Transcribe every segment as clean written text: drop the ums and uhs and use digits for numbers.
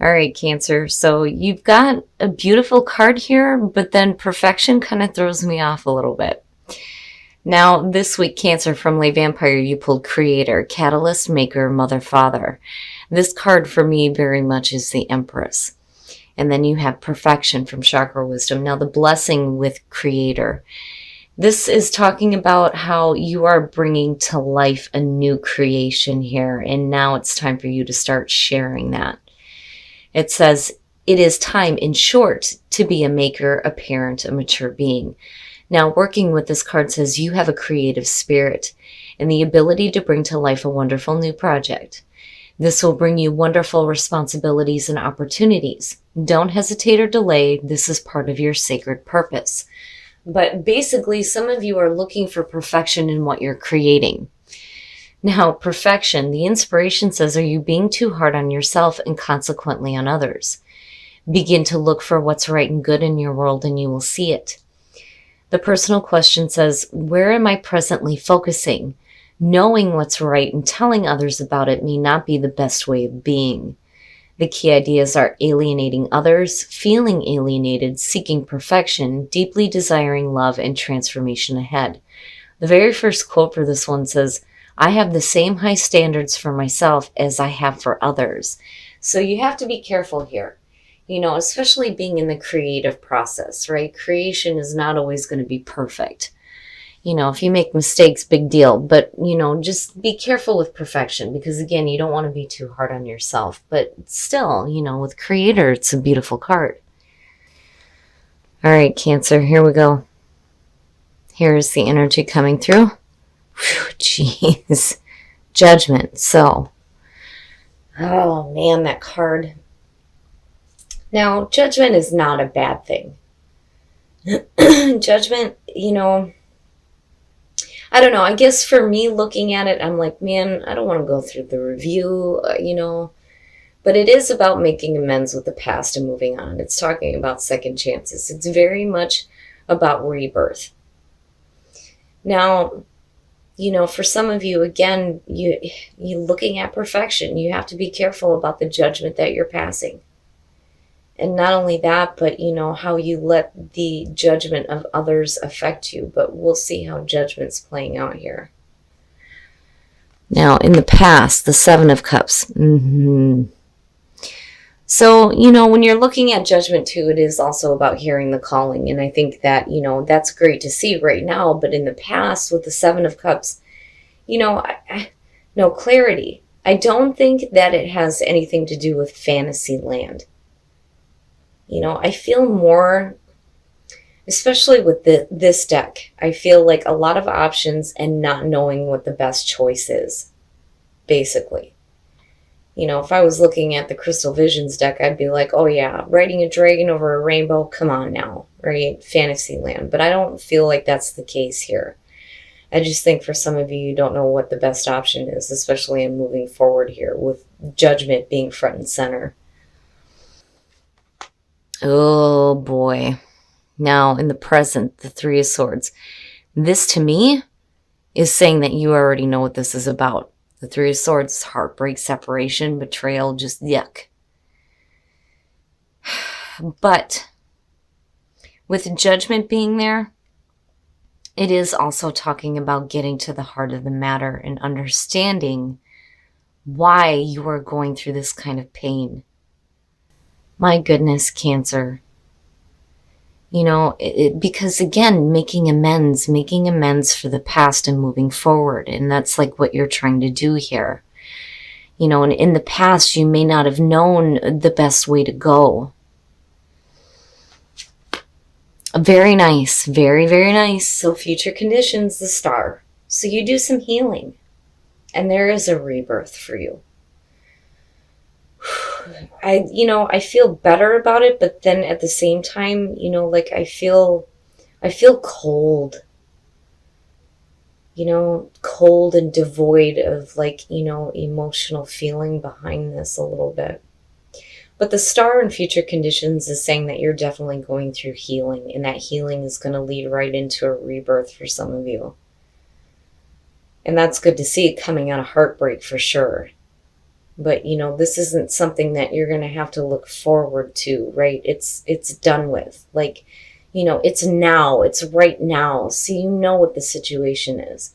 All right, Cancer. So you've got a beautiful card here, but then perfection kind of throws me off a little bit. Now, this week, Cancer from Lay Vampire, you pulled Creator, Catalyst, Maker, Mother, Father. This card for me very much is the Empress. And then you have Perfection from Chakra Wisdom. Now, the Blessing with Creator. This is talking about how you are bringing to life a new creation here, and now it's time for you to start sharing that. It says, it is time, in short, to be a maker, a parent, a mature being. Now, working with this card says you have a creative spirit and the ability to bring to life a wonderful new project. This will bring you wonderful responsibilities and opportunities. Don't hesitate or delay. This is part of your sacred purpose. But basically, some of you are looking for perfection in what you're creating. Now, perfection, the inspiration says, are you being too hard on yourself and consequently on others? Begin to look for what's right and good in your world and you will see it. The personal question says, where am I presently focusing? Knowing what's right and telling others about it may not be the best way of being. The key ideas are alienating others, feeling alienated, seeking perfection, deeply desiring love, and transformation ahead. The very first quote for this one says, I have the same high standards for myself as I have for others. So you have to be careful here, especially being in the creative process, right? Creation is not always going to be perfect. If you make mistakes, big deal. But, just be careful with perfection because, again, you don't want to be too hard on yourself. But still, with Creator, it's a beautiful card. All right, Cancer, here we go. Here's the energy coming through. Jeez. Judgment. So, oh, man, that card. Now, judgment is not a bad thing. Judgment, I don't know. I guess for me looking at it, I'm like, man, I don't want to go through the review, But it is about making amends with the past and moving on. It's talking about second chances. It's very much about rebirth. Now, for some of you, again, you're looking at perfection. You have to be careful about the judgment that you're passing. And not only that, but, how you let the judgment of others affect you. But we'll see how judgment's playing out here. Now, in the past, the Seven of Cups. So, when you're looking at judgment too, it is also about hearing the calling. And I think that, that's great to see right now. But in the past, with the Seven of Cups, no clarity. I don't think that it has anything to do with fantasy land. I feel more, especially with this deck, I feel like a lot of options and not knowing what the best choice is, basically. If I was looking at the Crystal Visions deck, I'd be like, oh yeah, riding a dragon over a rainbow, come on now, right? Fantasy land. But I don't feel like that's the case here. I just think for some of you, you don't know what the best option is, especially in moving forward here with judgment being front and center. Oh boy. Now in the present, the Three of Swords. This to me is saying that you already know what this is about. The Three of Swords is heartbreak, separation, betrayal, just yuck. But with judgment being there, it is also talking about getting to the heart of the matter and understanding why you are going through this kind of pain. My goodness, Cancer. Because again, making amends for the past and moving forward. And that's like what you're trying to do here. And in the past, you may not have known the best way to go. Very nice. Very, very nice. So future conditions, the Star. So you do some healing. And there is a rebirth for you. I feel better about it, but then at the same time, I feel cold, cold and devoid of emotional feeling behind this a little bit. But the Star in future conditions is saying that you're definitely going through healing, and that healing is going to lead right into a rebirth for some of you. And that's good to see coming out of heartbreak for sure. But, this isn't something that you're going to have to look forward to, right? It's done with. Like, it's now, it's right now. So you know what the situation is.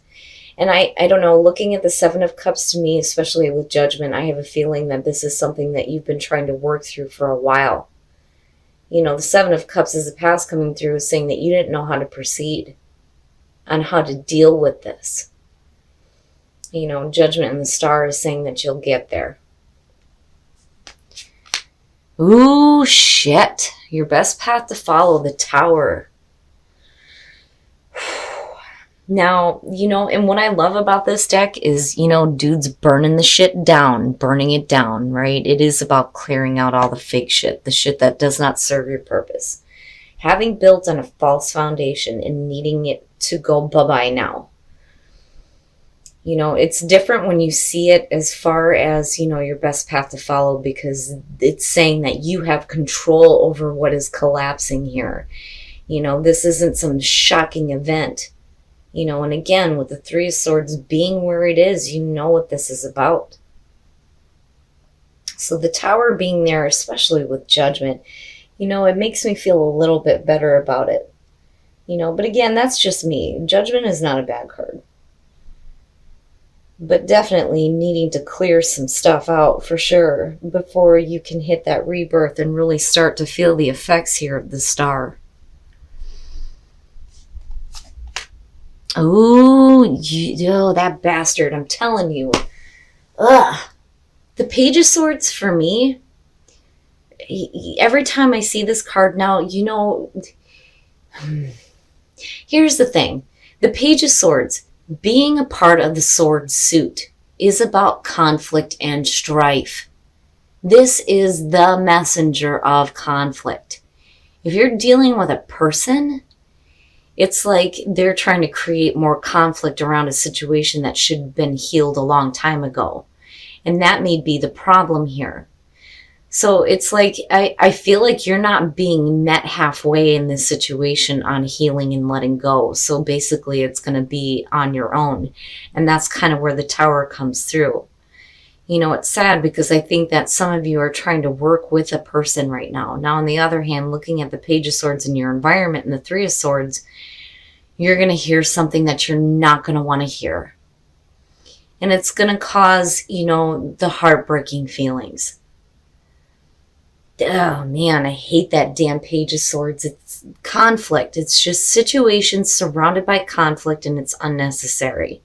And I don't know, looking at the Seven of Cups to me, especially with Judgment, I have a feeling that this is something that you've been trying to work through for a while. The Seven of Cups is the past coming through, saying that you didn't know how to proceed, on how to deal with this. Judgment and the Star is saying that you'll get there. Ooh, shit. Your best path to follow, the Tower. Now, and what I love about this deck is, dudes burning the shit down, burning it down, right? It is about clearing out all the fake shit, the shit that does not serve your purpose. Having built on a false foundation and needing it to go bye-bye now. It's different when you see it as far as, your best path to follow, because it's saying that you have control over what is collapsing here. This isn't some shocking event. And again, with the Three of Swords being where it is, you know what this is about. So the Tower being there, especially with Judgment, it makes me feel a little bit better about it. But again, that's just me. Judgment is not a bad card. But definitely needing to clear some stuff out for sure before you can hit that rebirth and really start to feel the effects here of the Star. Oh, that bastard, I'm telling you. Ugh. The Page of Swords for me, every time I see this card now, here's the thing. The Page of Swords, being a part of the sword suit, is about conflict and strife. This is the messenger of conflict. If you're dealing with a person, it's like they're trying to create more conflict around a situation that should have been healed a long time ago. And that may be the problem here. So it's like, I feel like you're not being met halfway in this situation on healing and letting go. So basically it's going to be on your own. And that's kind of where the Tower comes through. It's sad because I think that some of you are trying to work with a person right now. Now, on the other hand, looking at the Page of Swords in your environment and the Three of Swords, you're going to hear something that you're not going to want to hear. And it's going to cause, the heartbreaking feelings. Oh man, I hate that damn Page of Swords. It's conflict. It's just situations surrounded by conflict, and it's unnecessary.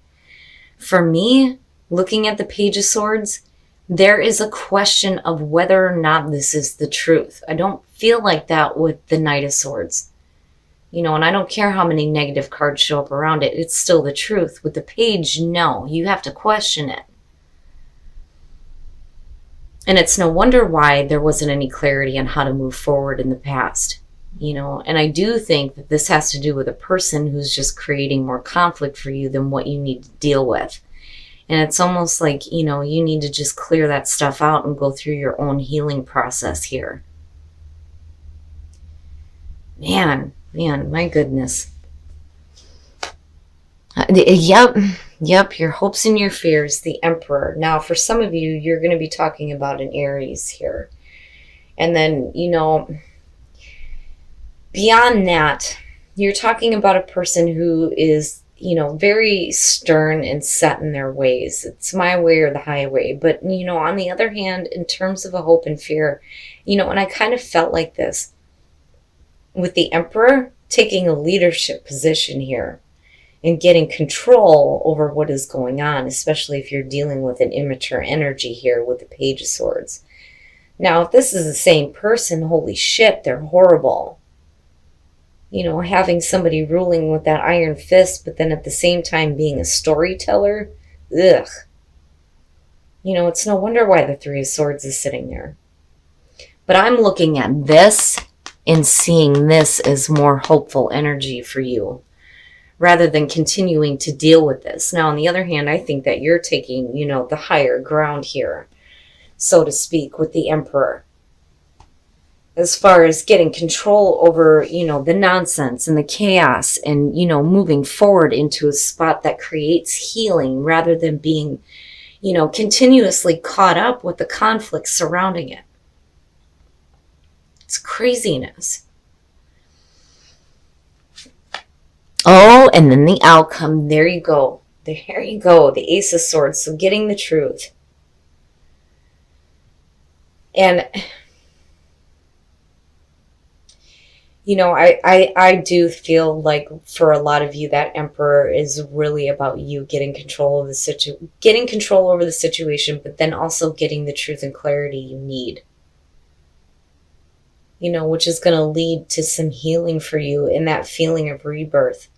For me, looking at the Page of Swords, there is a question of whether or not this is the truth. I don't feel like that with the Knight of Swords. And I don't care how many negative cards show up around it. It's still the truth. With the Page, no. You have to question it. And it's no wonder why there wasn't any clarity on how to move forward in the past. And I do think that this has to do with a person who's just creating more conflict for you than what you need to deal with. And it's almost like, you need to just clear that stuff out and go through your own healing process here. Man, my goodness. Yep, your hopes and your fears, the Emperor. Now, for some of you, you're going to be talking about an Aries here. And then, beyond that, you're talking about a person who is, very stern and set in their ways. It's my way or the highway. But, on the other hand, in terms of a hope and fear, and I kind of felt like this with the Emperor taking a leadership position here and getting control over what is going on, especially if you're dealing with an immature energy here with the Page of Swords. Now, if this is the same person, holy shit, they're horrible. Having somebody ruling with that iron fist, but then at the same time being a storyteller, ugh. It's no wonder why the Three of Swords is sitting there. But I'm looking at this and seeing this as more hopeful energy for you, rather than continuing to deal with this. Now, on the other hand, I think that you're taking, the higher ground here, so to speak, with the Emperor. As far as getting control over, the nonsense and the chaos and, moving forward into a spot that creates healing rather than being, continuously caught up with the conflicts surrounding it. It's craziness. Oh, and then the outcome. There you go. There you go. The Ace of Swords. So getting the truth. And, I do feel like for a lot of you, that Emperor is really about you getting control of getting control over the situation, but then also getting the truth and clarity you need. Which is going to lead to some healing for you in that feeling of rebirth.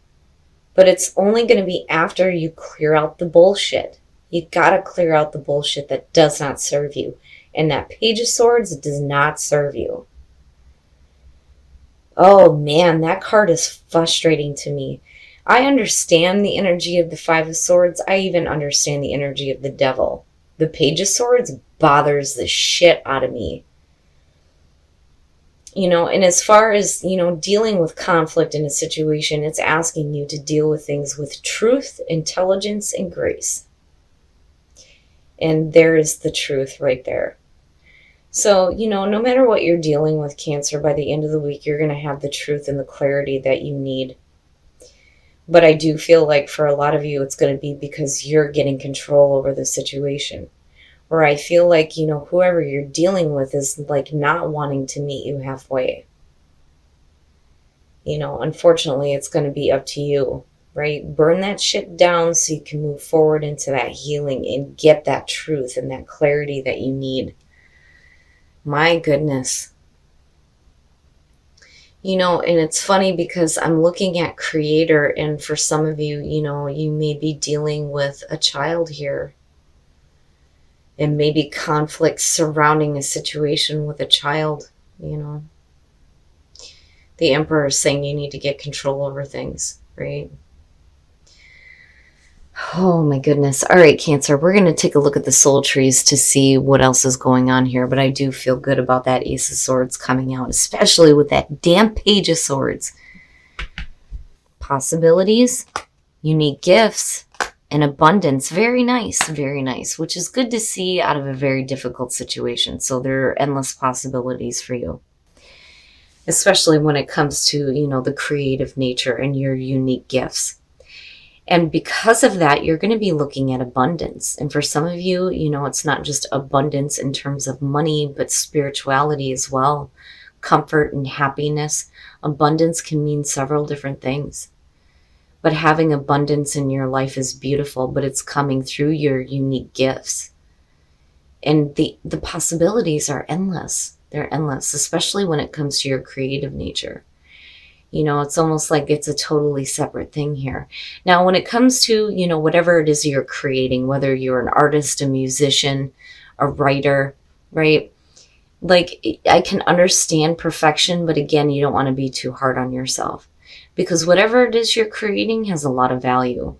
But it's only going to be after you clear out the bullshit. You got to clear out the bullshit that does not serve you. And that Page of Swords does not serve you. Oh man, that card is frustrating to me. I understand the energy of the Five of Swords. I even understand the energy of the Devil. The Page of Swords bothers the shit out of me. And as far as, dealing with conflict in a situation, it's asking you to deal with things with truth, intelligence, and grace. And there is the truth right there. So, no matter what you're dealing with, Cancer, by the end of the week, you're going to have the truth and the clarity that you need. But I do feel like for a lot of you, it's going to be because you're getting control over the situation. Or I feel like, whoever you're dealing with is like not wanting to meet you halfway. Unfortunately, it's going to be up to you, right? Burn that shit down so you can move forward into that healing and get that truth and that clarity that you need. My goodness. And it's funny because I'm looking at Creator, and for some of you, you may be dealing with a child here. And maybe conflicts surrounding a situation with a child, The Emperor is saying you need to get control over things, right? Oh my goodness. All right, Cancer, we're going to take a look at the soul trees to see what else is going on here. But I do feel good about that Ace of Swords coming out, especially with that damn Page of Swords. Possibilities, unique gifts, and abundance. Very nice, which is good to see out of a very difficult situation. So there are endless possibilities for you, especially when it comes to, the creative nature and your unique gifts. And because of that, you're going to be looking at abundance. And for some of you, it's not just abundance in terms of money, but spirituality as well. Comfort and happiness. Abundance can mean several different things. But having abundance in your life is beautiful, but it's coming through your unique gifts. And the possibilities are endless. They're endless, especially when it comes to your creative nature. It's almost like it's a totally separate thing here. Now, when it comes to, whatever it is you're creating, whether you're an artist, a musician, a writer, right? Like, I can understand perfection, but again, you don't want to be too hard on yourself. Because whatever it is you're creating has a lot of value.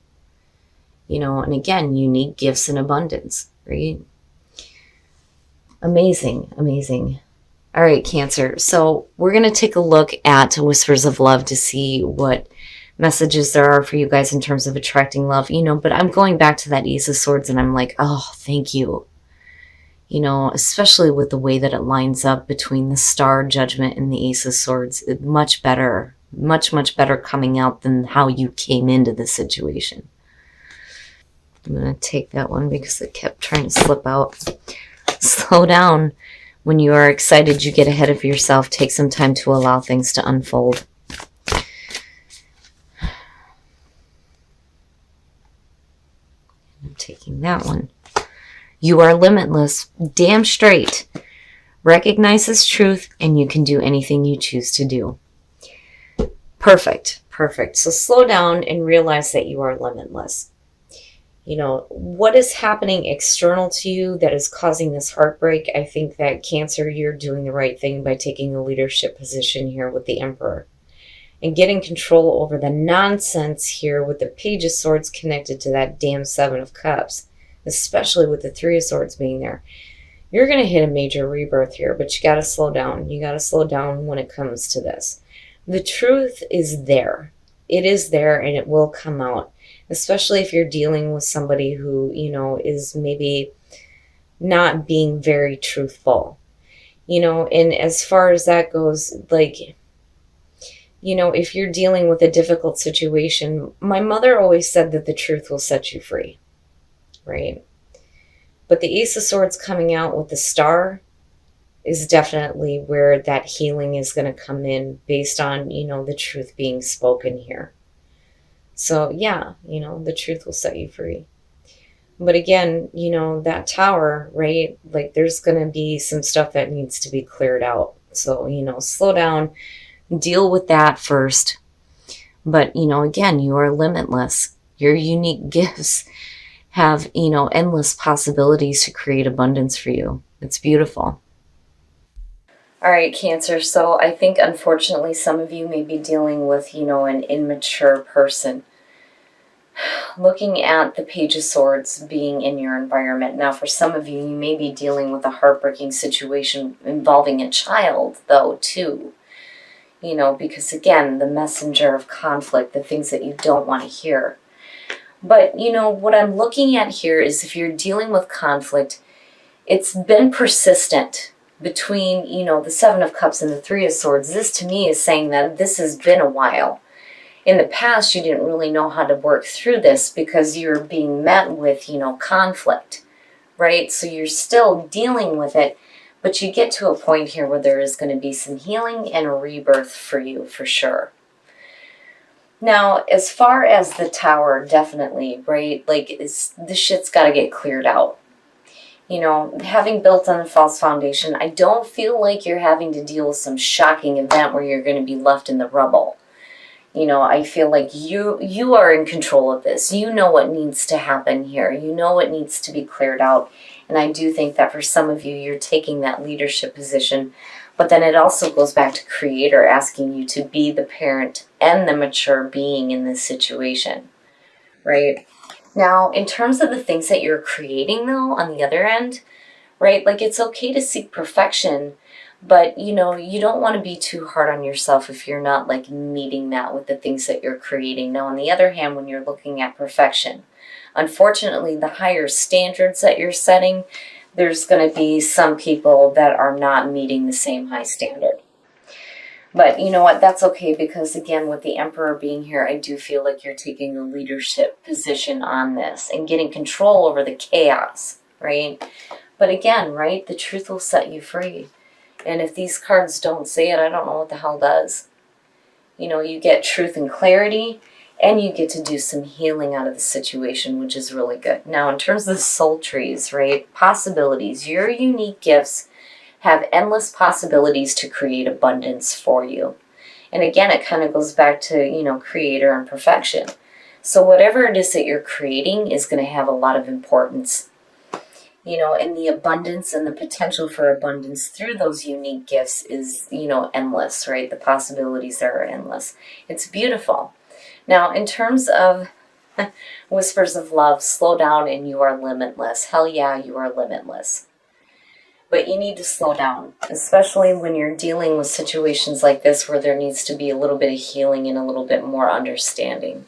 And again, unique gifts in abundance, right? Amazing, amazing. All right, Cancer. So we're going to take a look at Whispers of Love to see what messages there are for you guys in terms of attracting love. But I'm going back to that Ace of Swords and I'm like, oh, thank you. Especially with the way that it lines up between the Star, Judgment, and the Ace of Swords. Much better. Much, much better coming out than how you came into the situation. I'm going to take that one because it kept trying to slip out. Slow down. When you are excited, you get ahead of yourself. Take some time to allow things to unfold. I'm taking that one. You are limitless. Damn straight. Recognize this truth and you can do anything you choose to do. Perfect. Perfect. So slow down and realize that you are limitless. What is happening external to you that is causing this heartbreak? I think that Cancer, you're doing the right thing by taking a leadership position here with the Emperor and getting control over the nonsense here with the Page of Swords connected to that damn Seven of Cups, especially with the Three of Swords being there. You're going to hit a major rebirth here, but you got to slow down. You got to slow down when it comes to this. The truth is there. It is there and it will come out. especially if you're dealing with somebody who, is maybe not being very truthful. And as far as that goes, like, if you're dealing with a difficult situation, my mother always said that the truth will set you free, right? But the Ace of Swords coming out with the Star is definitely where that healing is going to come in based on, the truth being spoken here. So, yeah, the truth will set you free. But again, that Tower, right? Like, there's going to be some stuff that needs to be cleared out. So, slow down, deal with that first. But, again, you are limitless. Your unique gifts have, endless possibilities to create abundance for you. It's beautiful. All right, Cancer. So I think, unfortunately, some of you may be dealing with, an immature person. Looking at the Page of Swords being in your environment. Now, for some of you, you may be dealing with a heartbreaking situation involving a child, though, too. Because, again, the messenger of conflict, the things that you don't want to hear. But, what I'm looking at here is if you're dealing with conflict, it's been persistent between, the Seven of Cups and the Three of Swords. This, to me, is saying that this has been a while. In the past, you didn't really know how to work through this because you're being met with, conflict, right? So you're still dealing with it, but you get to a point here where there is going to be some healing and a rebirth for you, for sure. Now, as far as the Tower, definitely, right? Like, this shit's got to get cleared out. Having built on a false foundation, I don't feel like you're having to deal with some shocking event where you're going to be left in the rubble. I feel like you are in control of this. You know what needs to happen here. You know what needs to be cleared out. And I do think that for some of you, you're taking that leadership position. But then it also goes back to Creator asking you to be the parent and the mature being in this situation, right? Now, in terms of the things that you're creating, though, on the other end, right, like, it's okay to seek perfection, but, you don't want to be too hard on yourself if you're not, like, meeting that with the things that you're creating. Now, on the other hand, when you're looking at perfection, unfortunately, the higher standards that you're setting, there's going to be some people that are not meeting the same high standard. But you know what? That's okay because, again, with the Emperor being here, I do feel like you're taking a leadership position on this and getting control over the chaos, right? But again, right, the truth will set you free. And if these cards don't say it, I don't know what the hell does. You get truth and clarity, and you get to do some healing out of the situation, which is really good. Now, in terms of the soul trees, right, possibilities, your unique gifts have endless possibilities to create abundance for you. And again, it kind of goes back to, Creator and perfection. So whatever it is that you're creating is going to have a lot of importance. And the abundance and the potential for abundance through those unique gifts is, endless, right? The possibilities there are endless. It's beautiful. Now, in terms of whispers of love, slow down and you are limitless. Hell yeah, you are limitless. But you need to slow down, especially when you're dealing with situations like this where there needs to be a little bit of healing and a little bit more understanding.